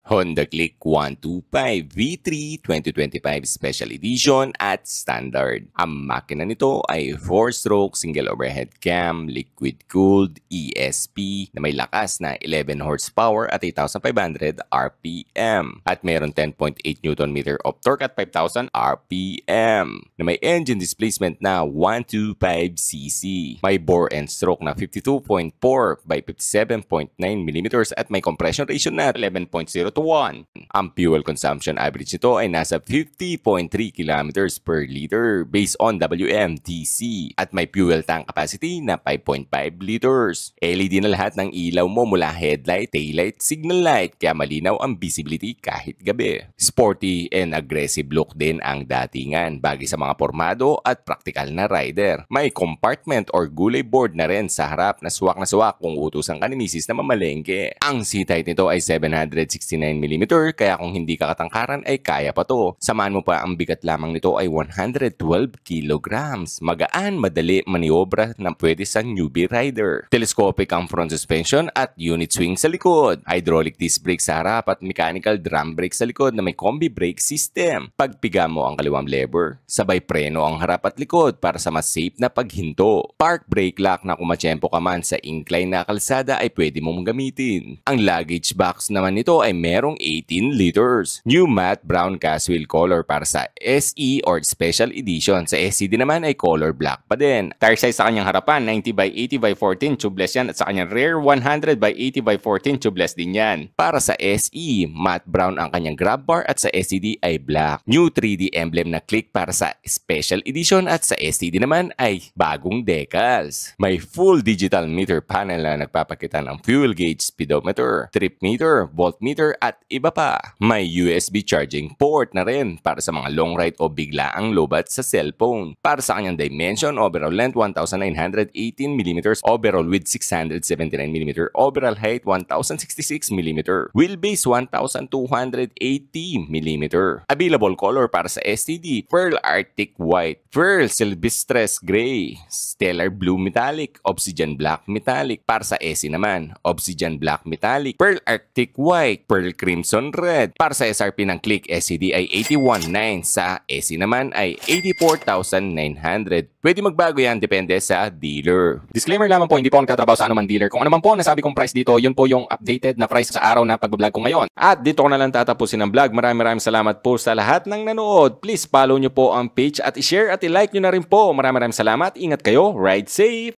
Honda Click 125 V3 2025 Special Edition at Standard. Ang makina nito ay 4-stroke single overhead cam, liquid-cooled ESP na may lakas na 11 horsepower at 8,500 RPM at mayroon 10.8 Nm of torque at 5,000 RPM na may engine displacement na 125cc. May bore and stroke na 52.4 by 57.9 mm at may compression ratio na 11.0 to 1. Ang fuel consumption average nito ay nasa 50.3 km per liter based on WMTC at may fuel tank capacity na 5.5 liters. LED na lahat ng ilaw mo mula headlight, taillight, signal light kaya malinaw ang visibility kahit gabi. Sporty and aggressive look din ang datingan bagay sa mga pormado at praktikal na rider. May compartment or gulay board na rin sa harap na swak kung utusan ka ni misis na mamalengke. Ang seat height nito ay 769 mm kaya kung hindi ka katangkaran ay kaya pa to. Samahan mo pa ang bigat lamang nito ay 112 kilograms. Magaan, madali maniobra na pwede sa newbie rider. Telescopic ang front suspension at unit swing sa likod. Hydraulic disc brake sa harap at mechanical drum brake sa likod na may combi brake system. Pagpiga mo ang kaliwang lever, sabay preno ang harap at likod para sa mas safe na paghinto. Park brake lock na kung matsyempo ka man sa incline na kalsada ay pwede mong gamitin. Ang luggage box naman nito ay merong 18 liters. New matte brown cast wheel color para sa SE or Special Edition. Sa SE din naman ay color black pa din. Tire size sa kanyang harapan 90 by 80 by 14 tubeless yan at sa kanyang rear 100 by 80 by 14 tubeless din yan. Para sa SE, matte brown ang kanyang grab bar at sa SED ay black. New 3D emblem na click para sa Special Edition at sa SED naman ay bagong decals. May full digital meter panel na nagpapakita ng fuel gauge, speedometer, trip meter, voltmeter at iba pa. May USB charging port na rin para sa mga long ride o biglaang lobat sa cellphone. Para sa kanyang dimension, overall length 1,918 mm, overall width 679 mm, overall height 1,066 mm, wheelbase 1,280 mm. Available color para sa STD, Pearl Arctic White, Pearl Sylvestres Gray, Stellar Blue Metallic, Obsidian Black Metallic. Para sa SE naman, Obsidian Black Metallic, Pearl Arctic White, Pearl Crimson Red. Para sa SRP ng Click SED ay 81,900, sa SE naman ay 84,900. Pwede magbago yan depende sa dealer. Disclaimer lamang po, hindi po nagtatrabaho sa anumang dealer. Kung ano man po nasabi kong price dito, yun po yung updated na price sa araw na pagbablog ko ngayon. At dito ko na lang tatapusin ang vlog. Maraming salamat po sa lahat ng nanood. Please follow nyo po ang page at i-share at i-like nyo na rin po. Maraming salamat. Ingat kayo. Ride safe!